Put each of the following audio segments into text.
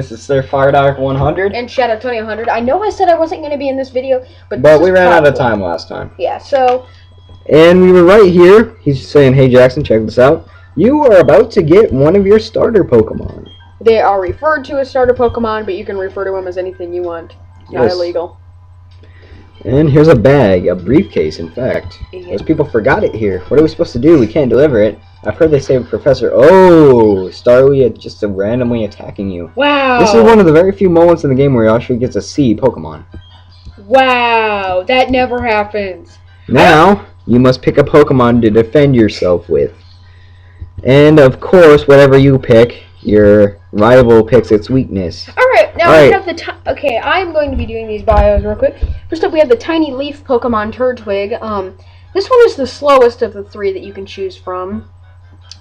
this is Sir Firedark 100. And Shadow Tony 100. I know I said I wasn't going to be in this video, but we ran out of time last time. Yeah, so... And we were right here. He's saying, hey Jackson, check this out. You are about to get one of your starter Pokemon. They are referred to as starter Pokemon, but you can refer to them as anything you want. Not illegal. And here's a bag, a briefcase, in fact. Yeah. Those people forgot it here. What are we supposed to do? We can't deliver it. I've heard they say Professor... Oh! Starly just randomly attacking you. Wow! This is one of the very few moments in the game where he actually gets to see Pokemon. Wow! That never happens. Now, you must pick a Pokemon to defend yourself with. And, of course, whatever you pick, your rival picks its weakness. Alright, now we have the... Okay, I'm going to be doing these bios real quick. First up, we have the Tiny Leaf Pokemon Turtwig. This one is the slowest of the three that you can choose from.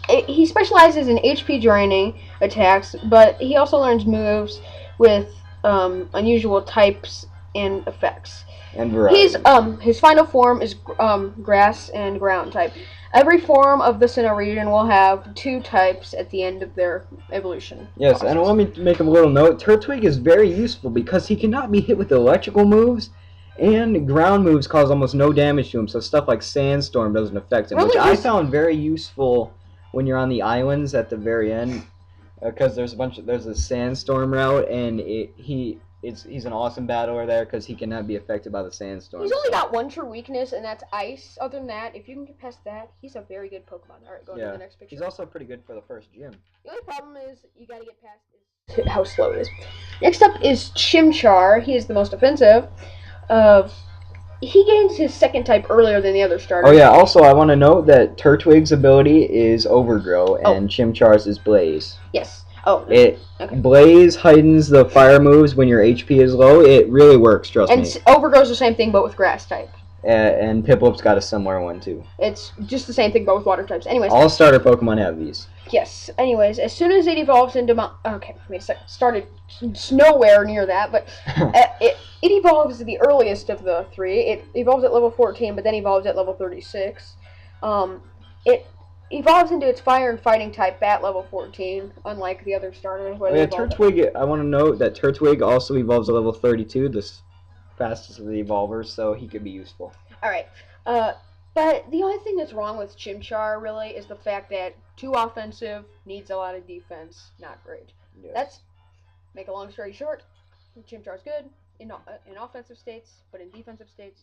He specializes in HP draining attacks, but he also learns moves with unusual types and effects. And variety. His final form is grass and ground type. Every form of the Sinnoh region will have 2 types at the end of their evolution. Yes, process. And let me make a little note. Turtwig is very useful because he cannot be hit with electrical moves, and ground moves cause almost no damage to him, so stuff like Sandstorm doesn't affect him, which I found very useful when you're on the islands at the very end, because there's a Sandstorm route, and he's an awesome battler there because he cannot be affected by the sandstorm. He's only got one true weakness, and that's ice. Other than that, if you can get past that, he's a very good Pokemon. Alright, go on to the next picture. He's also pretty good for the first gym. The only problem is you gotta get past how slow it is. Next up is Chimchar. He is the most offensive. He gains his second type earlier than the other starters. Oh yeah, also I want to note that Turtwig's ability is Overgrow, and Chimchar's is Blaze. Yes. Blaze heightens the fire moves when your HP is low. It really works, trust me. And Overgrow's the same thing, but with grass type. And Piplup's got a similar one, too. It's just the same thing, but with water types. Anyways. All starter Pokemon have these. Yes. Anyways, as soon as it evolves into... Okay, started nowhere near that, but it evolves the earliest of the 3. It evolves at level 14, but then evolves at level 36. It evolves into its fire and fighting type at level 14, unlike the other starters. Turtwig, I want to note that Turtwig also evolves at level 32, the fastest of the evolvers, so he could be useful. Alright, but the only thing that's wrong with Chimchar, really, is the fact that too offensive, needs a lot of defense. Not great. Yes. That's, make a long story short, Chimchar's good in offensive states, but in defensive states,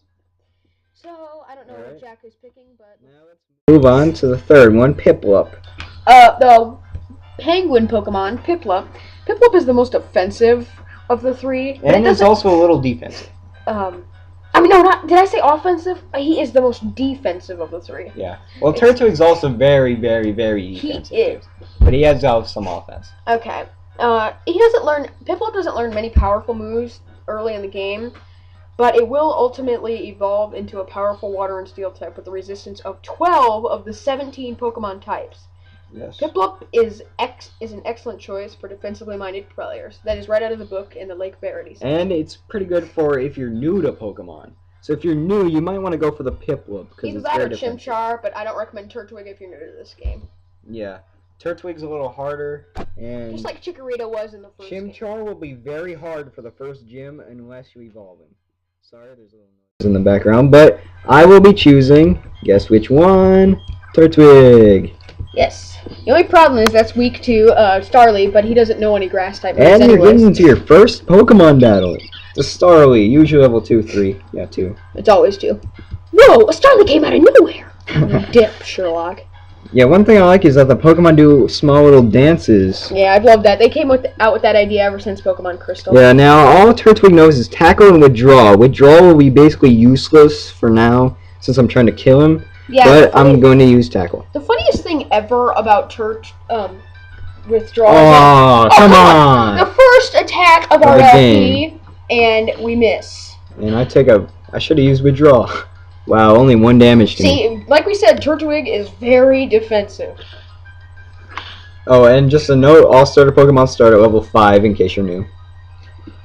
so, I don't know what Jack is picking, but... Now let's move on to the third one, Piplup. The penguin Pokemon, Piplup. Piplup is the most offensive of the 3. And it's also a little defensive. Did I say offensive? He is the most defensive of the 3. Yeah. Well, Turtwig's also very, very, very defensive. He is. But he has some offense. Okay. Piplup doesn't learn many powerful moves early in the game, but it will ultimately evolve into a powerful water and steel type with a resistance of 12 of the 17 Pokemon types. Yes. Piplup is an excellent choice for defensively minded players. That is right out of the book in the Lake Verities. And it's pretty good for if you're new to Pokemon. So if you're new, you might want to go for the Piplup because it's very defensive. Chimchar, but I don't recommend Turtwig if you're new to this game. Yeah. Turtwig's a little harder, and just like Chikorita was in the first Chimchar will be very hard for the first gym unless you evolve him. Sorry, there's a little noise in the background, but I will be choosing, guess which one? Turtwig. Yes. The only problem is that's weak to Starly, but he doesn't know any grass type moves. And you're getting into your first Pokemon battle. It's a Starly, usually level 2, 3. Yeah, 2. It's always 2. Whoa, a Starly came out of nowhere! You dip, Sherlock. Yeah, one thing I like is that the Pokemon do small little dances. Yeah, I'd love that. They came out with that idea ever since Pokemon Crystal. Yeah, now all Turtwig knows is Tackle and Withdraw. Withdraw will be basically useless for now, since I'm trying to kill him. Yeah, but I'm going to use Tackle. The funniest thing ever about Withdraw... Oh, come on! The first attack of our LP, and we miss. And I should have used Withdraw. Wow, only 1 damage to me. See, like we said, Turtwig is very defensive. Oh, and just a note, all starter Pokemon start at level 5 in case you're new.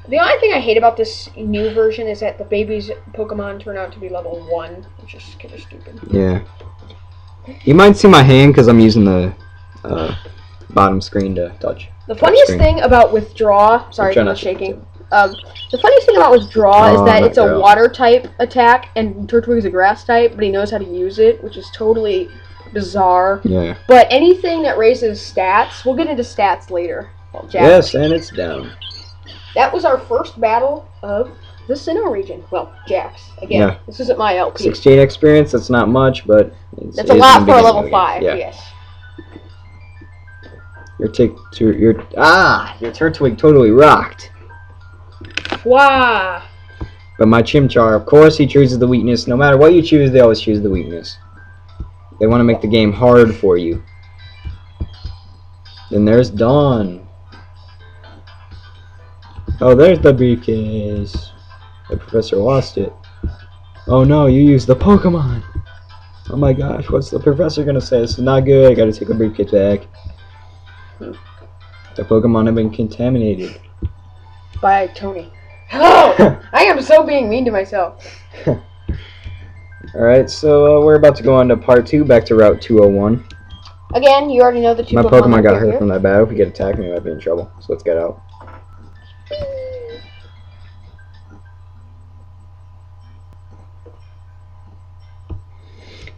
The only thing I hate about this new version is that the baby's Pokemon turn out to be level 1, which is kind of stupid. Yeah. You might see my hand because I'm using the bottom screen to touch. The funniest thing about Withdraw... Sorry for the shaking. The funniest thing about Withdraw is that it's a water type attack, and Turtwig is a grass type, but he knows how to use it, which is totally bizarre. Yeah. But anything that raises stats, we'll get into stats later. Well, yes, and it's down. That was our first battle of the Sinnoh region. Well, Jax. Again, this isn't my LP. 16 experience, that's not much, but... That's a lot for a level 5, yes. Your Turtwig totally rocked. Wow. But my Chimchar, of course, he chooses the weakness. No matter what you choose, they always choose the weakness. They want to make the game hard for you. Then there's Dawn. Oh, there's the briefcase. The professor lost it. Oh no, you used the Pokemon. Oh my gosh, what's the professor gonna say? This is not good. I gotta take the briefcase back. The Pokemon have been contaminated. By Tony. Oh! I am so being mean to myself. Alright, so we're about to go on to part 2, back to Route 201. Again, you already know the two My Pokemon got hurt from that battle. If we get attacked, we might be in trouble. So let's get out.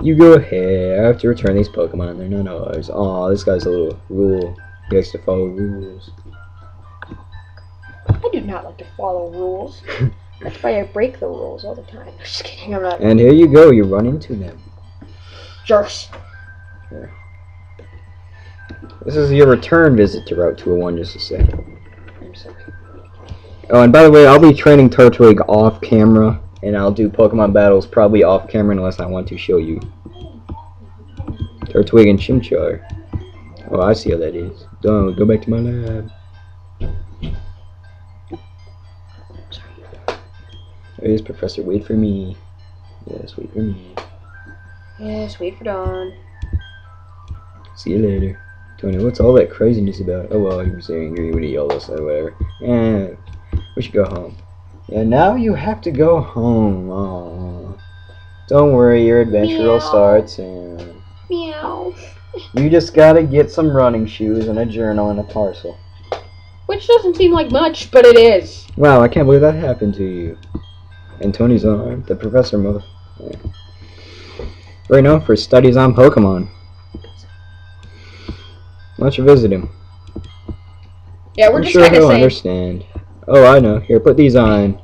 You go ahead. I have to return these Pokemon. They're not ours. Aw, this guy's a little rule. He likes to follow rules. I do not like to follow rules. That's why I break the rules all the time. I'm just kidding. I'm not. And here you go. You run into them. Jerks. Yeah. This is your return visit to Route 201, just to say. I'm sorry. Oh, and by the way, I'll be training Turtwig off camera, and I'll do Pokemon battles probably off camera unless I want to show you. Turtwig and Chimchar. Oh, I see how that is. Don't go back to my lab. There's Professor. Wait for me. Yes, wait for me. Yes, wait for Dawn. See you later. Tony, what's all that craziness about? Oh well, he was angry when he yelled us or whatever. And we should go home. Yeah, now you have to go home. Aww. Don't worry, your adventure will start soon. Meow. You just gotta get some running shoes and a journal and a parcel. Which doesn't seem like much, but it is. Wow, I can't believe that happened to you. And Tony's arm, the professor mother. Yeah. Right now for studies on Pokemon. Why don't you visit him? Yeah, we're just kind of saying. saying. Understand. Oh, I know. Here, put these on.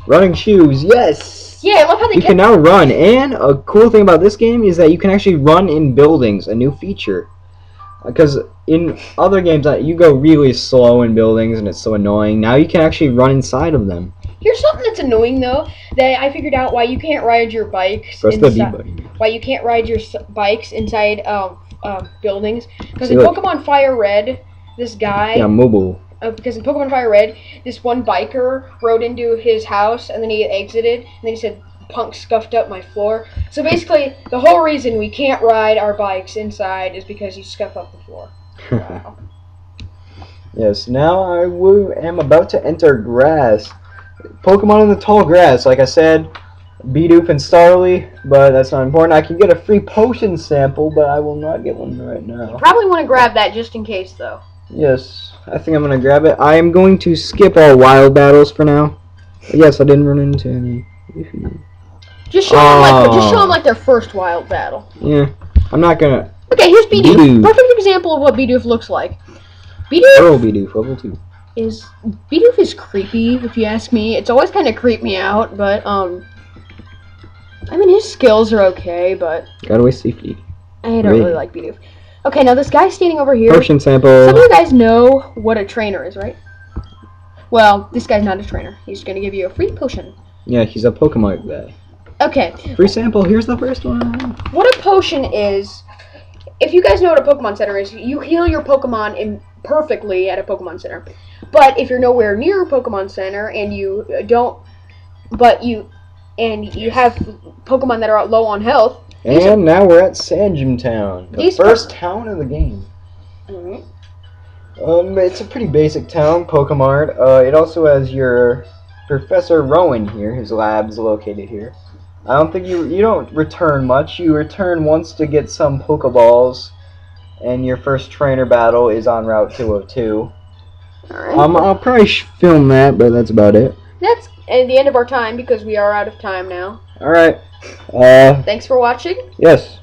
Running shoes, yes! Yeah, I love how they You can now run, and a cool thing about this game is that you can actually run in buildings, a new feature. Because in other games, you go really slow in buildings, and it's so annoying. Now you can actually run inside of them. Here's something that's annoying, though, that I figured out why you can't ride your bikes Press the B button. Why you can't ride your bikes inside buildings. Because in Pokemon Fire Red, this guy... Yeah, mobile. Because in Pokemon Fire Red, this one biker rode into his house, and then he exited, and then he said, "Punk scuffed up my floor." So basically, the whole reason we can't ride our bikes inside is because you scuff up the floor. Wow. Yes, now I am about to enter grass. Pokemon in the tall grass, like I said, Bidoof and Starly, but that's not important. I can get a free potion sample, but I will not get one right now. You probably want to grab that just in case, though. Yes, I think I'm going to grab it. I am going to skip all wild battles for now. But yes, I didn't run into any. Just show them like their first wild battle. Yeah, I'm not going to... Okay, here's Bidoof. Perfect example of what Bidoof looks like. Bidoof, level 2. Bidoof is creepy, if you ask me. It's always kind of creeped me out, but, I mean, his skills are okay, but... Gotta waste safety. I don't really like Bidoof. Okay, now this guy standing over here... Potion sample. Some of you guys know what a trainer is, right? Well, this guy's not a trainer. He's gonna give you a free potion. Yeah, he's a Pokemon guy. Okay. Free sample, here's the first one. What a potion is... If you guys know what a Pokemon Center is, you heal your Pokemon perfectly at a Pokemon Center. But if you're nowhere near a Pokemon Center and you don't... But you have Pokemon that are low on health... And now we're at Sandgem Town, the first town in the game. It's a pretty basic town, Pokemon. It also has your Professor Rowan here. His lab's located here. I don't think you don't return much. You return once to get some Pokeballs, and your first trainer battle is on Route 202. Alright. I'll probably film that, but that's about it. That's at the end of our time because we are out of time now. Alright. Thanks for watching. Yes.